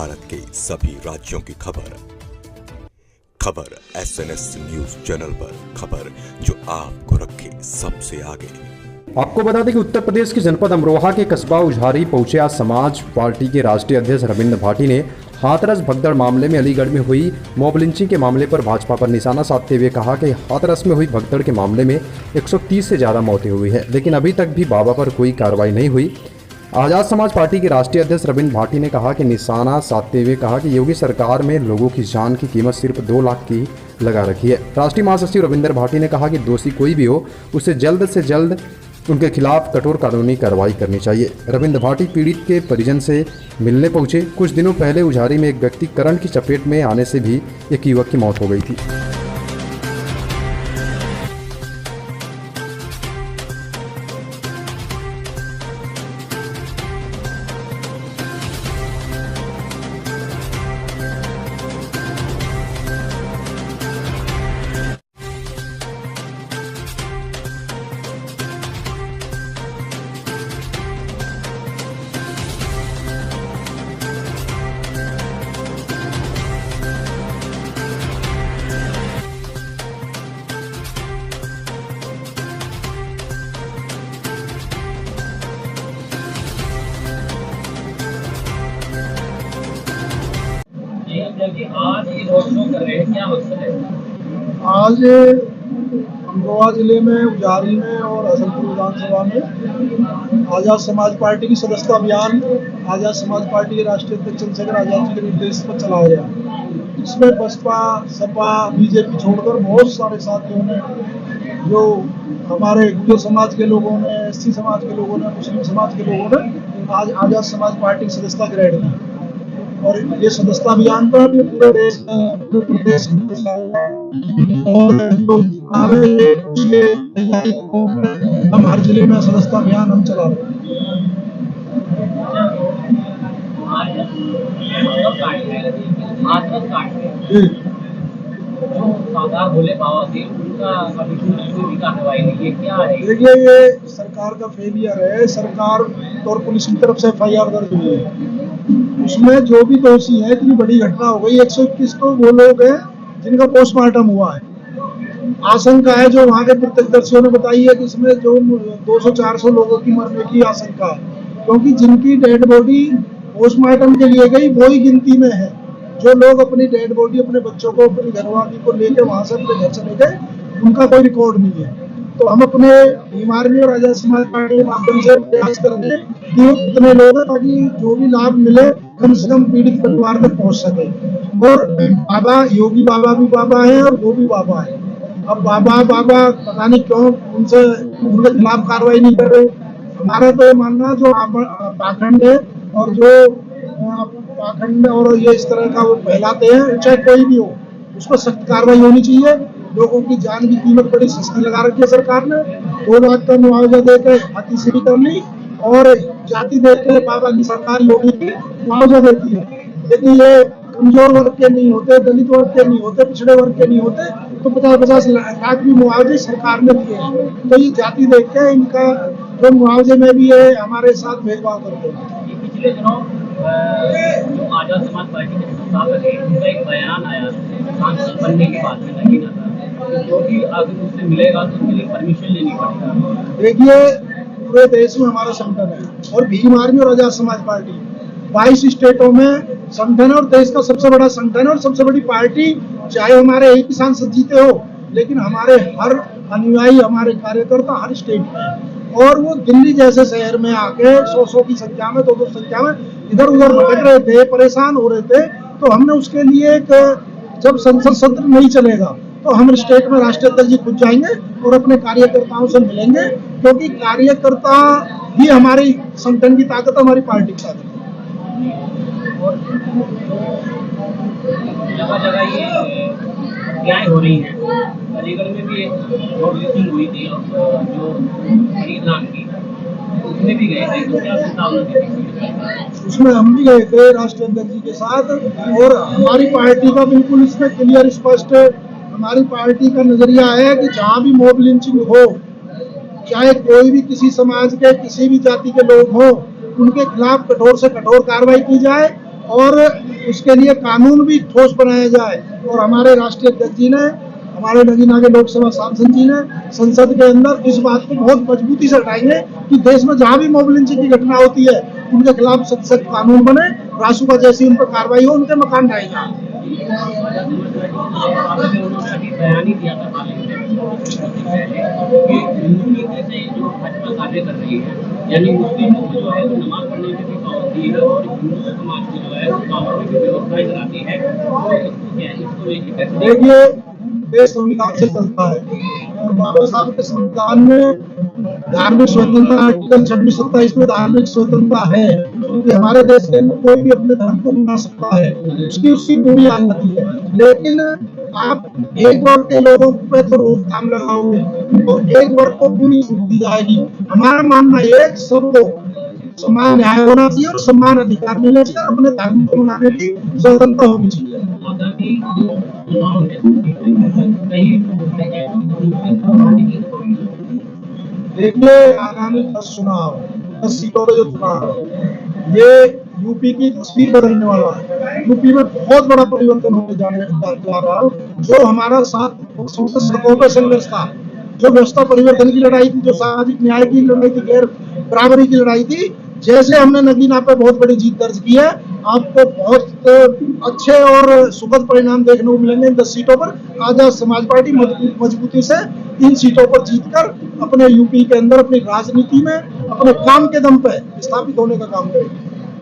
भारत के सभी राज्यों की खबर SNS न्यूज चैनल पर, खबर जो आपको रखे सबसे आगे। आपको बता दें कि उत्तर प्रदेश के जनपद अमरोहा के कस्बा उझारी पहुंचे आज समाज पार्टी के राष्ट्रीय अध्यक्ष रविंद्र भाटी ने हाथरस भगदड़ मामले में अलीगढ़ में हुई मॉब लिंचिंग के मामले पर भाजपा पर निशाना साधते हुए कहा कि हाथरस में हुई भगदड़ के मामले में 130 से ज़्यादा मौतें हुई है, लेकिन अभी तक भी बाबा पर कोई कार्रवाई नहीं हुई। आज़ाद समाज पार्टी के राष्ट्रीय अध्यक्ष रविंद्र भाटी ने कहा कि निशाना साधते हुए कहा कि योगी सरकार में लोगों की जान की कीमत सिर्फ 2 लाख की लगा रखी है। राष्ट्रीय महासचिव रविंद्र भाटी ने कहा कि दोषी कोई भी हो उसे जल्द से जल्द उनके खिलाफ कठोर कानूनी कार्रवाई करनी चाहिए। रविंद्र भाटी पीड़ित के परिजन से मिलने पहुंचे। कुछ दिनों पहले उझारी में एक व्यक्ति करंट की चपेट में आने से भी एक युवक की मौत हो गई थी। आज ये रोड शो कर रहे हैं, क्या मकसद है? आज अमरोहा जिले में उजारी में और हसनपुर विधानसभा में आज़ाद समाज पार्टी की सदस्यता अभियान आज़ाद समाज पार्टी के राष्ट्रीय अध्यक्ष चंद्रशेखर आज़ाद जी के निर्देश पर चलाया गया। इसमें बसपा, सपा, बीजेपी छोड़कर बहुत सारे साथियों ने, जो हमारे गुर्जर समाज के लोगों ने, SC समाज के लोगों ने, मुस्लिम समाज के लोगों ने आज आज़ाद समाज पार्टी की सदस्यता ग्रहण की। और ये सदस्यता अभियान पर पूरे देश और हम हर जिले में सदस्यता अभियान हम चला रहे हैं। देखिए, ये सरकार का फेलियर है। सरकार और पुलिस की तरफ से FIR दर्ज हुई है, उसमें जो भी दोषी है, इतनी बड़ी घटना हो गई। 121 तो वो लोग हैं जिनका पोस्टमार्टम हुआ है। आशंका है जो वहाँ के प्रत्यक्षदर्शियों ने बताई है कि इसमें जो 200-400 लोगों की मरने की आशंका है, क्योंकि जिनकी डेड बॉडी पोस्टमार्टम के लिए गई वो ही गिनती में है। जो लोग अपनी डेड बॉडी अपने बच्चों को, अपनी घरवाली को लेकर वहाँ से अपने घर चले गए, उनका कोई रिकॉर्ड नहीं है। तो हम अपने बीमारी और आज़ाद समाज पार्टी के माध्यम से प्रयास करेंगे कि इतने लोग हैं ताकि जो भी लाभ मिले कम से कम पीड़ित परिवार तक पहुंच सके। और बाबा, योगी बाबा भी बाबा है और वो भी बाबा है। अब बाबा पता नहीं क्यों उनके खिलाफ कार्रवाई नहीं कर रहे। हमारा तो ये मानना, जो पाखंड है और जो पाखंड और ये इस तरह का वो फैलाते हैं, चाहे कोई भी हो, उस पर सख्त कार्रवाई होनी चाहिए। लोगों की जान की कीमत बड़ी सस्ती लगा रखी है सरकार ने। 2 लाख का मुआवजा देकर हाथी सीढ़ी कर ली और जाति देकर बाबा की सरकार योगी की मुआवजा देती है। लेकिन ये कमजोर वर्ग के नहीं होते, दलित वर्ग के नहीं होते, पिछड़े वर्ग के नहीं होते, तो 50-50 लाख भी मुआवजे सरकार ने दिए हैं। तो ये जाति देख के इनका जो मुआवजे में भी ये हमारे साथ भेदभाव करते हैं। पिछले दिनों जो आज़ाद समाज पार्टी के संस्थापक है, उनका एक बयान आया सांसद बनने के बाद में, नहीं आता जो भी अगर उससे मिलेगा तो उसके लिए परमिशन लेनी पड़ेगा। देखिए, पूरे देश में हमारा संगठन है और भीम आर्मी और आज़ाद समाज पार्टी 22 स्टेटों में संगठन और देश का सबसे बड़ा संगठन और सबसे बड़ी पार्टी। चाहे हमारे एक ही सांसद जीते हो, लेकिन हमारे हर अनुयायी, हमारे कार्यकर्ता हर स्टेट में, और वो दिल्ली जैसे शहर में आके 100 की संख्या में, 200 संख्या में इधर उधर भटक रहे थे, परेशान हो रहे थे। तो हमने उसके लिए जब संसद सत्र नहीं चलेगा तो हम स्टेट में राष्ट्रीय अध्यक्ष जी खुद जाएंगे और अपने कार्यकर्ताओं से मिलेंगे, क्योंकि कार्यकर्ता ही हमारी संगठन की ताकत, हमारी पार्टी की ताकत है। जगह जगह ये हत्याएं हो रही हैं। अलीगढ़ में भी एक रोड लिंचिंग हुई थी, जो गरीब नाम की, उसमें भी गए थे, तो क्या प्रस्तावना थी? उसमें हम भी गए थे राष्ट्रीय अध्यक्ष जी के साथ, और हमारी पार्टी का बिल्कुल इसमें क्लियर स्पष्ट हमारी पार्टी का नजरिया है कि जहाँ भी मॉब लिंचिंग हो, चाहे कोई भी किसी समाज के, किसी भी जाति के लोग हों, उनके खिलाफ कठोर से कठोर कार्रवाई की जाए और उसके लिए कानून भी ठोस बनाया जाए। और हमारे राष्ट्रीय अध्यक्ष जी ने, हमारे नगीना के लोकसभा सांसद जी ने संसद के अंदर इस बात को बहुत मजबूती से उठाएंगे कि देश में जहां भी मॉब लिंचिंग की घटना होती है उनके खिलाफ सख्त सख्त कानून बने, रासुका जैसी उन पर कार्रवाई हो, उनके मकान ढाए जाए। उन्होंने अभी बयान ही दिया था कि हिंदू नीति से जो भाजपा कार्य कर रही है, यानी मुस्लिमों को जो है नमाज पढ़ने में भी पाबंदी है और हिंदू समाज को जो है कानून में भी व्यवस्थाएं कराती है। तो इसको क्या है, इसको लेकर देखिए, देश संविधान से चलता है और बाबा साहब के संविधान में धार्मिक स्वतंत्रता आर्टिकल 26-27 में धार्मिक स्वतंत्रता है, क्योंकि हमारे देश के अंदर कोई भी अपने धर्म को मना सकता है, उसकी बुनियाद आती है। लेकिन आप एक वर्ग के लोगों पे तो रोकथाम लगाओगे तो एक वर्ग को पूरी छूट दी जाएगी। हमारा मानना है सबको समान न्याय होना चाहिए और समान अधिकार मिलना चाहिए, अपने धर्म को मनाने की स्वतंत्रता होनी चाहिए। आगामी चुनाव में कहीं देखिए, आगामी 10 सीटों पे जो चुनाव है ये यूपी की तस्वीर बदलने वाला है। यूपी में बहुत बड़ा परिवर्तन होने जा रहा है। जो हमारा 7 वर्षों से सड़कों पर संघर्ष था, जो व्यवस्था परिवर्तन की लड़ाई थी, जो सामाजिक न्याय की लड़ाई थी, गैर बराबरी की लड़ाई थी, जैसे हमने नगीना पे बहुत बड़ी जीत दर्ज की है, आपको बहुत अच्छे और सुखद परिणाम देखने को मिलेंगे इन 10 सीटों पर। आजाद समाज पार्टी मजबूती से इन सीटों पर जीतकर अपने यूपी के अंदर अपनी राजनीति में अपने काम के दम पे स्थापित होने का काम करेगी।